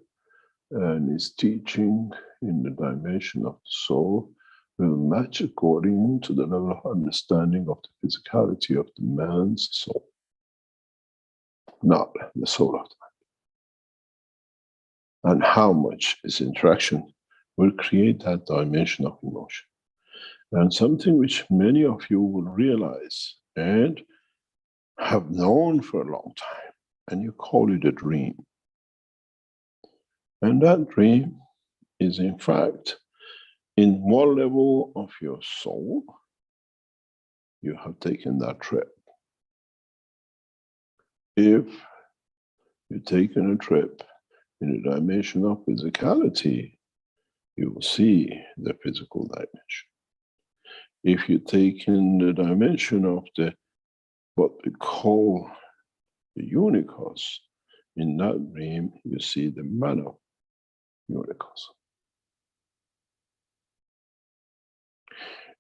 and his teaching in the dimension of the soul will match according to the level of understanding of the physicality of the man's soul, not the soul of the man. And how much this interaction will create that dimension of emotion. And something which many of you will realize and have known for a long time, and you call it a dream. And that dream is in fact, in one level of your soul, you have taken that trip. If you've taken a trip in the dimension of physicality, you will see the physical dimension. If you take in the dimension of the what we call the unicos, in that dream you see the mano unicos.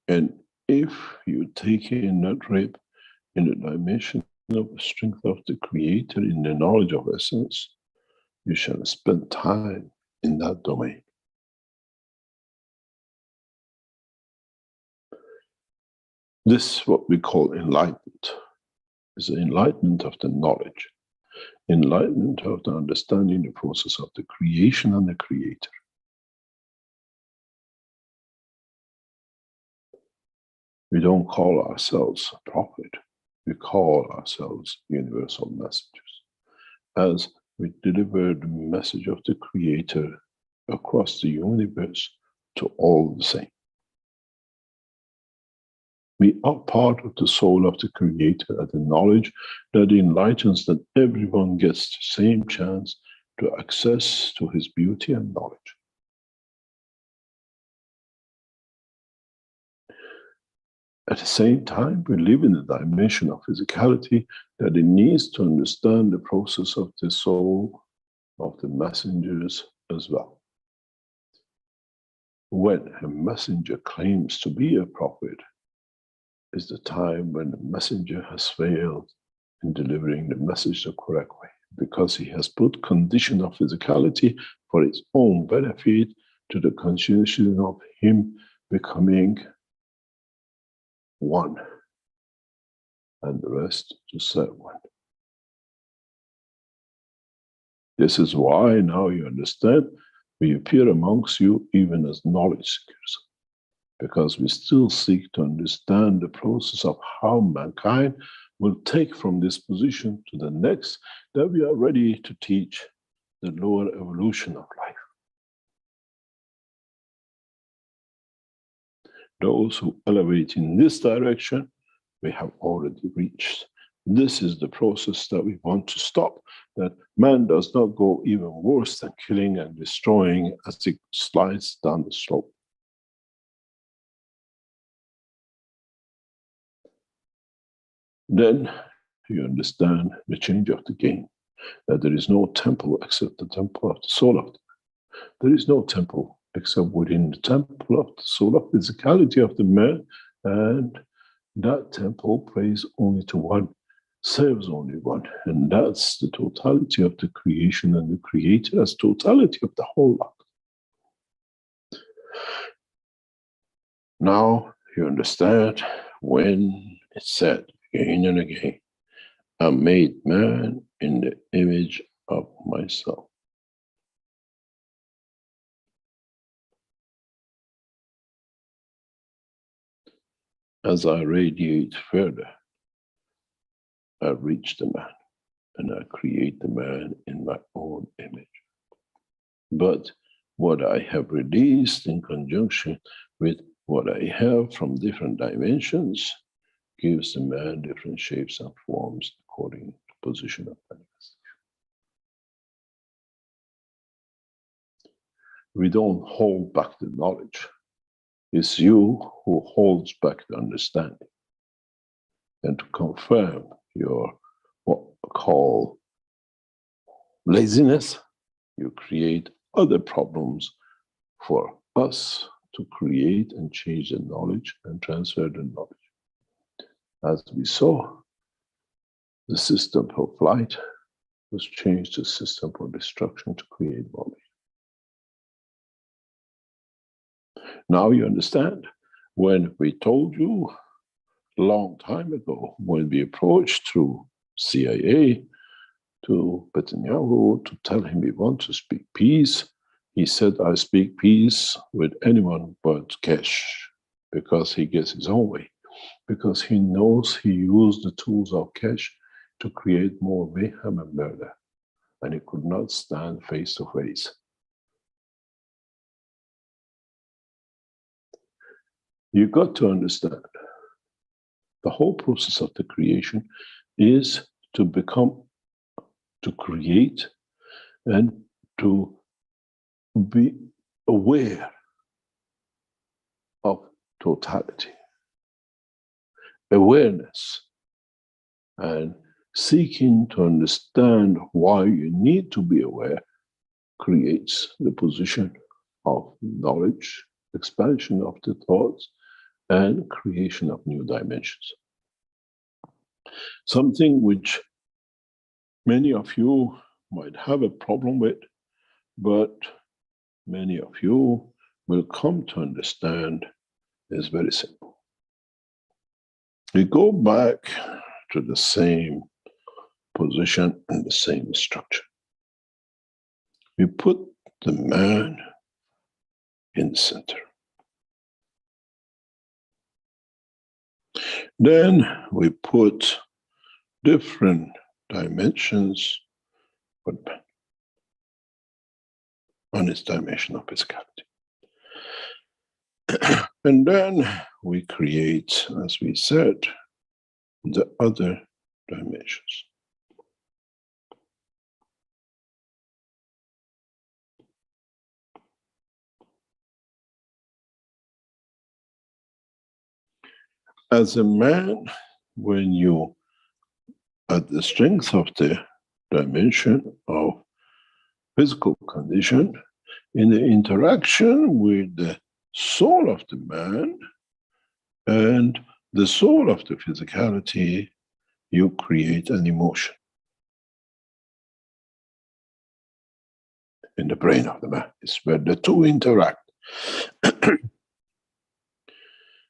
And if you take in that trip in the dimension of the strength of the Creator in the knowledge of essence, you shall spend time in that domain. This is what we call enlightenment. Is the enlightenment of the knowledge, enlightenment of the understanding the process of the creation and the Creator. We don't call ourselves a prophet. We call ourselves universal messengers, as we deliver the message of the Creator across the universe to all the same. We are part of the soul of the Creator and the knowledge that enlightens that everyone gets the same chance to access to his beauty and knowledge. At the same time, we live in a dimension of physicality that it needs to understand the process of the soul of the messengers as well. When a messenger claims to be a prophet, is the time when the messenger has failed in delivering the message the correct way, because he has put condition of physicality for his own benefit to the consciousness of him becoming one, and the rest to serve one. This is why now you understand we appear amongst you even as knowledge seekers, because we still seek to understand the process of how mankind will take from this position to the next, that we are ready to teach the lower evolution of life. Those who elevate in this direction, we have already reached. This is the process that we want to stop, that man does not go even worse than killing and destroying as he slides down the slope. Then you understand the change of the game, that there is no temple except the temple of the soul of the man. There is no temple except within the temple of the soul of physicality of the man, and that temple prays only to one, serves only one, and that's the totality of the creation and the creator as totality of the whole lot. Now you understand when it's said again and again, I made man in the image of myself. As I radiate further, I reach the man, and I create the man in my own image. But what I have released in conjunction with what I have from different dimensions gives the man different shapes and forms according to position of manifestation. We don't hold back the knowledge. It's you who holds back the understanding. And to confirm your what we call laziness, you create other problems for us to create and change the knowledge and transfer the knowledge. As we saw, the system of light was changed to a system for destruction to create knowledge. Now you understand, when we told you a long time ago, when we approached through CIA to Netanyahu to tell him we want to speak peace, he said, I speak peace with anyone but Kesh, because he gets his own way, because he knows he used the tools of Kesh to create more mayhem and murder, and he could not stand face to face. You got to understand, the whole process of the creation is to become, to create, and to be aware of totality. Awareness and seeking to understand why you need to be aware creates the position of knowledge, expansion of the thoughts, and creation of new dimensions. Something which many of you might have a problem with, but many of you will come to understand is very simple. We go back to the same position and the same structure. We put the man in the center. Then we put different dimensions for the man on its dimension of physicality. And then we create, as we said, the other dimensions. As a man, when you, at the strength of the dimension of physical condition, in the interaction with the soul of the man and the soul of the physicality, you create an emotion in the brain of the man. It's where the two interact.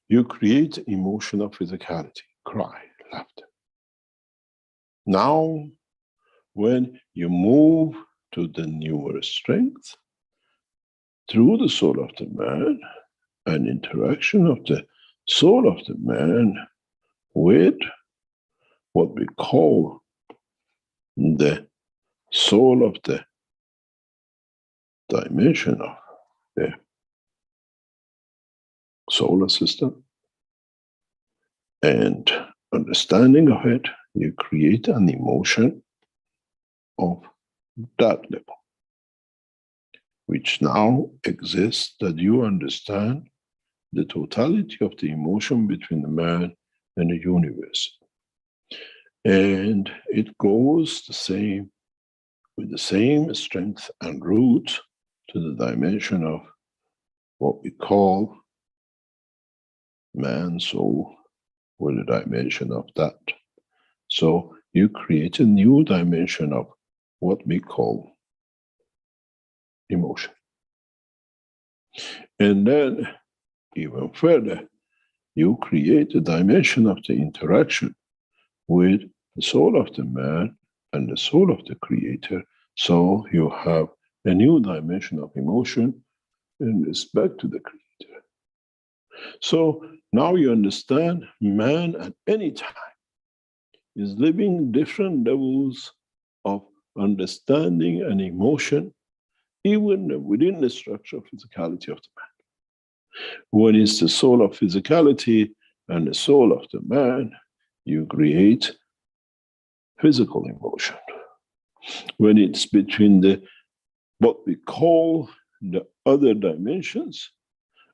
You create emotion of physicality, cry, laughter. Now, when you move to the newer strength, through the soul of the man, an interaction of the soul of the man with what we call the soul of the dimension of the solar system, and understanding of it, you create an emotion of that level, which now exists, that you understand the totality of the emotion between the man and the universe. And it goes the same, with the same strength and root, to the dimension of what we call man soul, with a dimension of that. So you create a new dimension of what we call emotion. And then, even further, you create a dimension of the interaction with the soul of the man and the soul of the creator. So you have a new dimension of emotion in respect to the creator. So now you understand, man at any time is living different levels of understanding and emotion, even within the structure of physicality of the man. When it's the soul of physicality and the soul of the man, you create physical emotion. When it's between the what we call the other dimensions,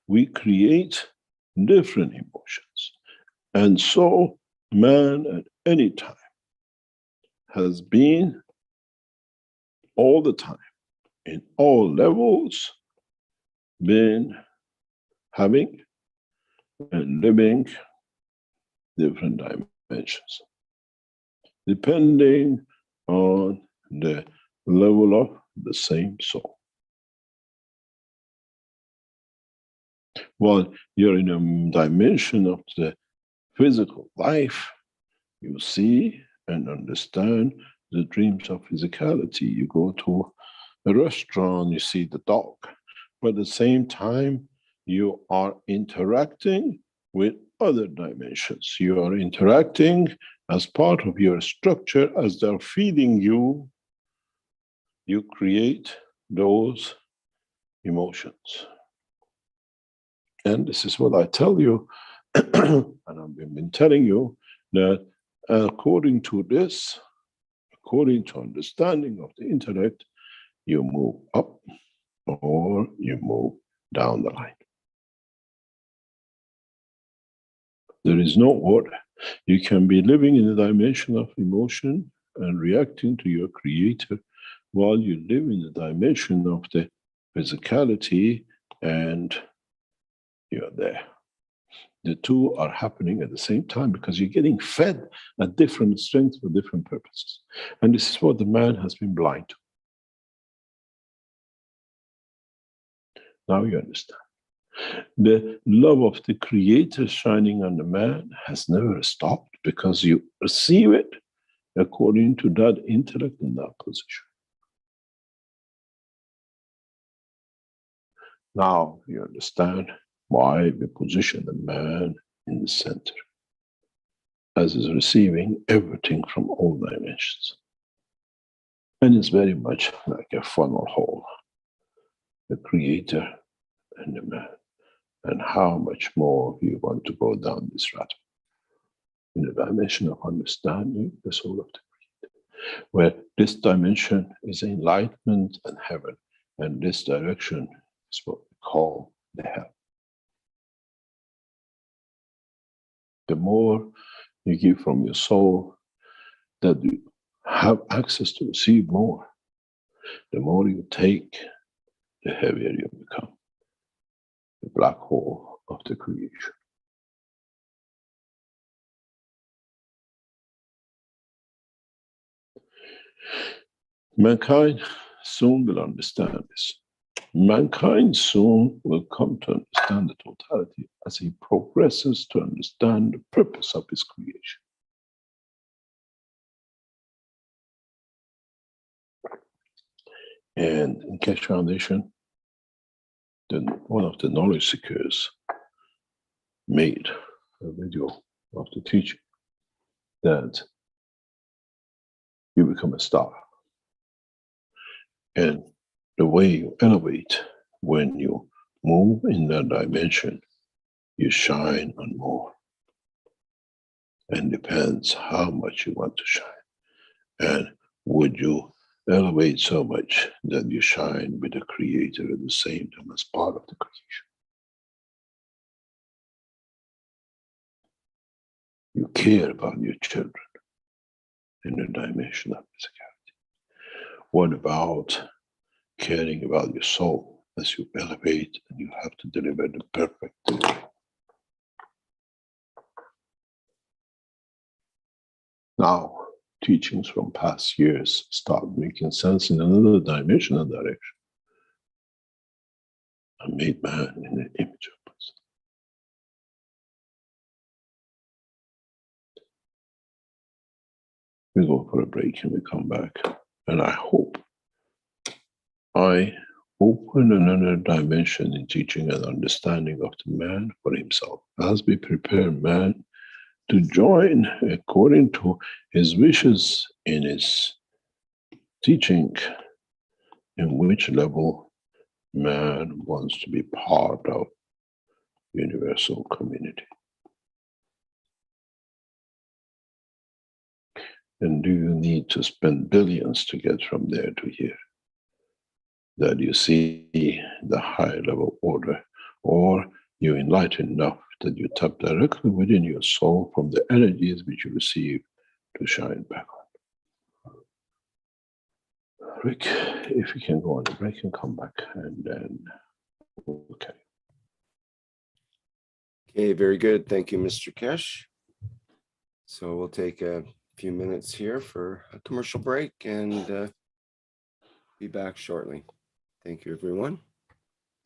we create different emotions. And so man at any time has been all the time, in all levels, been having and living different dimensions, depending on the level of the same soul. While you're in a dimension of the physical life, you see and understand the dreams of physicality. You go to a restaurant, you see the dog, but at the same time, you are interacting with other dimensions. You are interacting as part of your structure, as they're feeding you, you create those emotions. And this is what I tell you, and I've been telling you, that according to this, according to understanding of the intellect, you move up or you move down the line. There is no order. You can be living in a dimension of emotion and reacting to your creator, while you live in the dimension of the physicality and you're there. The two are happening at the same time because you're getting fed at different strengths for different purposes. And this is what the man has been blind to. Now you understand. The love of the creator shining on the man has never stopped, because you receive it according to that intellect and that position. Now you understand why we position the man in the center, as is receiving everything from all dimensions. And it's very much like a funnel hole, the creator and the man. And how much more you want to go down this rabbit in the dimension of understanding the soul of the creator, where this dimension is enlightenment and heaven, and this direction is what we call the hell. The more you give from your soul, that you have access to receive more, the more you take, the heavier you become. The black hole of the creation. Mankind soon will understand this. Mankind soon will come to understand the totality as he progresses to understand the purpose of his creation. And in Keshe Foundation, one of the knowledge seekers made a video of the teaching that you become a star. And the way you elevate when you move in that dimension, you shine on more. And depends how much you want to shine. And would you elevate so much that you shine with the Creator at the same time as part of the creation? You care about your children in the dimension of physicality. What about caring about your soul as you elevate and you have to deliver the perfect delivery? Now, teachings from past years start making sense in another dimension and direction. I made man in the image of myself. We go for a break and we come back. And I hope I open another dimension in teaching and understanding of the man for himself as we prepare man to join according to his wishes in his teaching, in which level man wants to be part of universal community. And do you need to spend billions to get from there to here? That you see the higher level order, or you enlighten enough that you tap directly within your soul from the energies which you receive to shine back on. Rick, if you can go on a break and come back, and then okay. Okay, very good. Thank you, Mr. Keshe. So we'll take a few minutes here for a commercial break and be back shortly. Thank you, everyone.